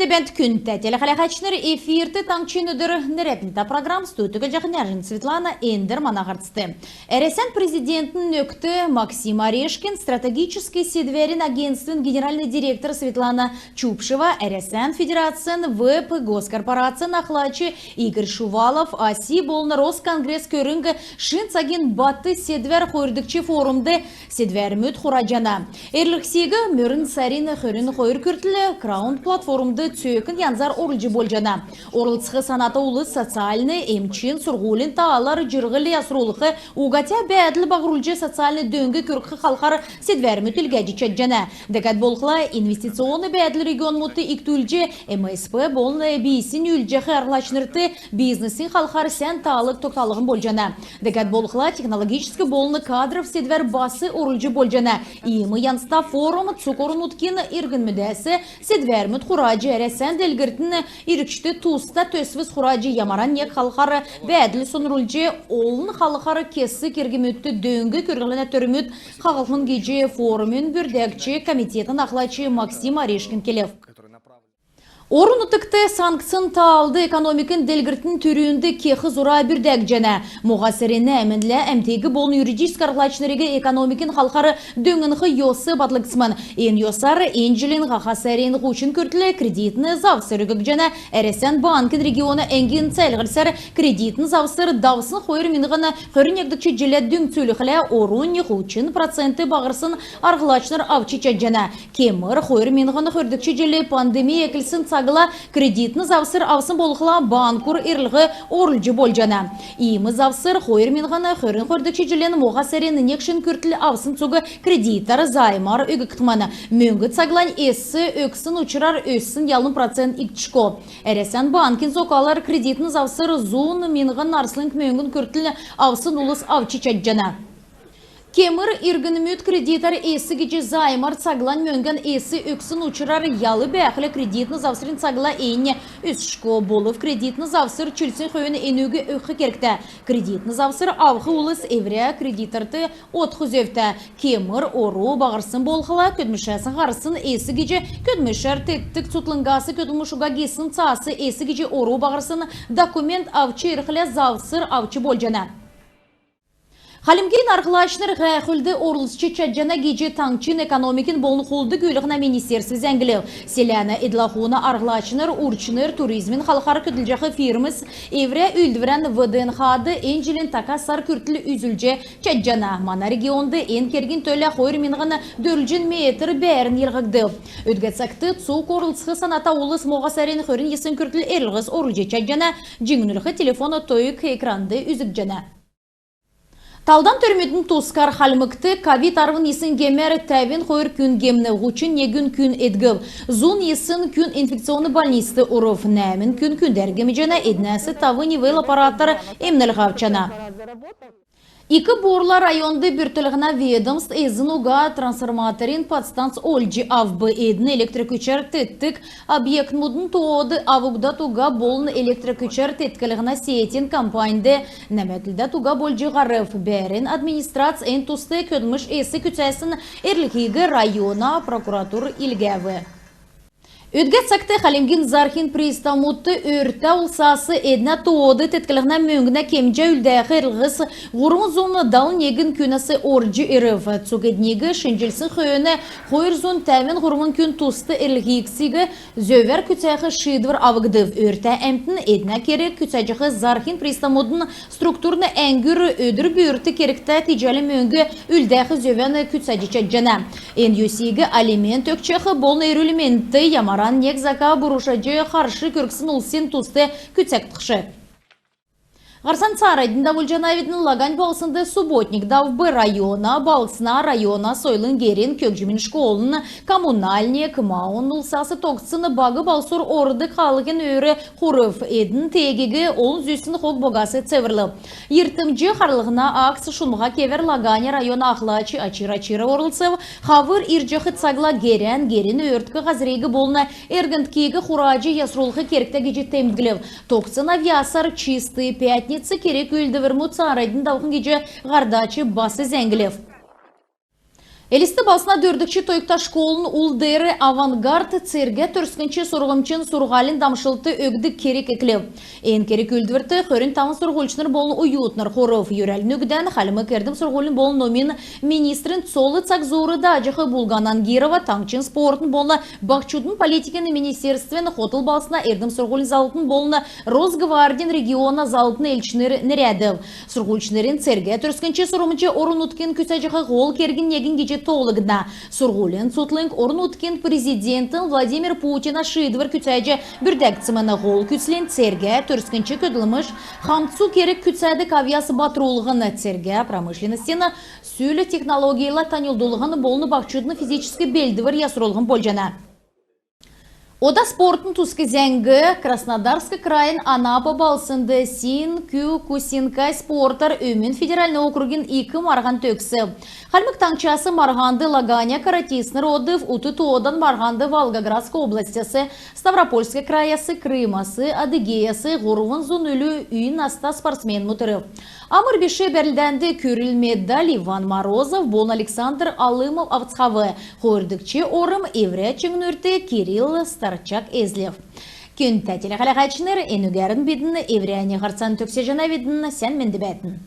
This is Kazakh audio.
Ende bent күнті телехалахачныр эфирті таңчин өдір нерепнта программ студига жақыняржын Светлана Эндер манағыртсты. РСН президентін өкті Максим Орешкин, стратегический седверин агентствен генеральный директор Светлана Чупшева, РСН Федерациян ВЭП Госкорпорациян Ахлачы Игорь Шувалов, Аси болны Росконгресс көрінгі шынцаген баты седвер қойырдықчы форумды седвер мүт құраджана. Эрліксегі мөрін сарин қөрін қойыр күртілі Краунд платформды түйекін янзар орылжы болжана. Орылцығы санаты улы социальны, эмчин, сұрғулин таалар жырғылы ясырулықы угатя бәділ бағырулжы социальны дөңгі көркі қалқары седвермі түлгәжі чәджана. Дәкәт болқыла инвестиционы бәділ регион мұты иктүлжі МСП болны бейсін үлжіғі арлачнырты бизнесін қалқары сән таалық тоқталығын болжана. Дәкәт болқыла технологическі болны кадров седвер басы орылжы болжана. Имы янста форум цукорын ұткин иргін мүдәсі седверміт құрачы әресен делгіртін ирікшті туыста төсвіз құрачы ямаран нек қалқары бәділ сонырылжы олын қалқары кесі кергімітті дөңгі көргіліне түріміт қағылқын кеже форумын бүрдәкчі комитетін ақлачы Максим Орешкин келев. Орын ұтықты санкцин таалды экономикін делгіртін түрінде кеқі зура бүрдәк жәна. Мұғасырыны әмінлі әмтегі болын юридическі арқылачынырығы экономикін қалқары дөңінгі йосы батлықсымын. Ен йосары енжілін ғақасарин ғучын көртілі кредитіні завсырығық жәна. Әресен банкин регионы әңген цәлғілсар кредитін завсыр давсын қойыр минығыны қөрін егдікчі желі дөң цөліқілі орын ғучын проценті бағырсын арқылачыныр авчича жәна. Кемір қойыр минығыны қөрдікчі желі пандемия екілсін кредитні завсыр авсын болқыла банкур ирлығы орылжы болжана. Имы завсыр қойыр менғаны қөрін қөрдікші жүлен моға сәрені некшін күртілі авсын цуғы кредиттары займар өгі күтманы. Мөңгі цаглан эсі өксін ұчырар өссін ялын процент иктішко. Әресен банкин зокалар кредитні завсыр зуын менғын арслынк мөңгін күртілі авсын ұлыс авчы чаджана. Кемір иргінімет кредитар эсі кече займар цаглан мөңген эсі өксін ұчырар ялы бәқілі кредитні завсырын цагла әйіне өсшко болып кредитні завсыр чүлсін қойыны енуге өқі керікті. Кредитні завсыр авқы ұлыс еврия кредитарды отқы зөфті. Кемір ору бағырсын болқыла көтмішәсін ғарысын эсі кече көтмішәр теттік сұтлыңғасы көтілмішуға кесін цасы эсі кече ору бағырсын документ авчы ирқілі завсыр авчы болжана. Халимгейн арғылашыныр ғайқылды орылысчы чаджана геже таңчин экономикин болны қолды көліғіна министерсі зәңгілеу. Селяна эдлахуна арғылашыныр урчыныр туризмин қалқары күділжақы фирмыс евре үлдіврен ВДНХ-ды энжілін такасар күртілі үзілже чаджана. Мана регионды ен керген төлі қойыр минғаны 4 метр бәрін елғыгды. Өдгәтсақты цуқ орылсқы саната олыс моғасарен қөрін есін күртілі әрілғыз орылже чаджана. Жеңініліғі телефоны тойық экранды үзік жана. Талдан түрметін тұскар халмыкты ковид арвын есін гемер тәвін қойыр күн гемні ғучын негін күн едгіл. Зун есін күн инфекционы больнисты ұрыф нәмін күн күндергімі жана еднәсі тавы невел аппараттары емніл ғавчана. Икі борлар районды бүртілігіна ведомст ezin уға трансформаторин подстанц ольджи авбы едін электрокүчер теттік объект мұдын тоғыды авугда туға болын электрокүчер тетткілігіна сетен компаньды нәмәтілді туға болжи ғарыф бәрін администрация тұсты көдміш есі күтәсін әрлікегі района прокуратур илгәві. Өдгәт сақты Халимгин Зархин приставмутты өрті ұлсасы әдіне тоғыды тәткілігіна мөңгіна кемжа үлдәғі ұрғыз ғұрын зоны дал негін күнасы орджи үріф. Цугеднегі шынжілсін қойыны қойыр зон тәвін ғұрымын күн тұсты әрлігексігі зөвер күтәғі шидвір авығдыв. Өрті әмтін әдіне керек күтәжіғі Зархин приставмудын структурны әңгір өдір бүйірті керікті тежалі мөңгі үлдәғі зөвені күтәжі жана. Ән-юсігі алимент өкчәқі болны өріліменті ямар нек зака бұрушаджы қаршы көрксін ұлсен тұсты күтсәктіқшы. Ғарсан Царайдында Вульжанавидның Лагань балсынды Субботник Давбы района, Балсына района, Сойлын Герин, Көкжімін школын, коммунальне, Кымауын ұлсасы тоқсыны бағы балсур орды қалығын өрі құрыф едін тегегі олын зүйсін қоқ богасы цевірлі. Ертімжі қарлығына акс шумға кевер Лагань района ақлачы ачыр-ачыры орылсып, қавыр иржіқі цагла Герин өрткі ғазірегі болына әргінткегі құрачы ясрулқы керікті кежі темдгілів. Тоқсын авиасар чисты пятница керек үлді вірмут Царайдың дауқын кеже ғардачы басы зәңгілев. Элисті басына дөрдікші тойықта школын улдері авангард церге түрскінші сұрғымчын сұрғалин дамшылты өгді керек еклеу. Ен керек үлдвірті қөрін таңын сұрғылшыныр болын уютныр қоров юрәлін өгден қалымы кердім сұрғылын болын номин министрін солы цакзоры да ажықы Булганан Гирова таңчын спортын болына бақчудың политиканы министерствен хотыл басына ердім сұрғылын залытын болына Росгвардин региона залытын елчінер нерәді. Сұрғылшынырын церге түрскінші сұрғымчы орын ұткен күс ажықы ғол керген егін геже толығына. Сұрғулен сұтлың орын ұткен президентін Владимир Путина шидвар күтсәйже бүрдәкціміні ғол күтслен церге түрскінші көділіміш қамтсу керек күтсәді кавиясы батырулығыны церге промышленностені сөйлі технологиялар танылдылығыны болыны бақчудыны физически белдівір ясырылығын болжана. Ода спортын тускі зәңгі Краснодарский крайын Анапа балсынды Син, Кю, Кусинкай спортар өмін федеральный округин 2 марған төксі. Халмык таңчасы марғанды Лаганя каратисныр одыв, уты туодан марғанды Волгоградской областясы, Ставропольский краясы, Крымасы, Адыгеясы, Ғұрвын зонөлі үйін аста спортсмен мұтырып. Амыр беші бәрілдәнді көріл медаль Иван Морозов, Бон Александр Алымов Авцхавы, Қойырдықчы орым Евре Чыңнөрті Кирилл Старчак Эзлев. Күн тәтелі қалақайчыныр, әнігерін бедіні Евре әне ғарсан төксе жана бедіні сән менді бәтін.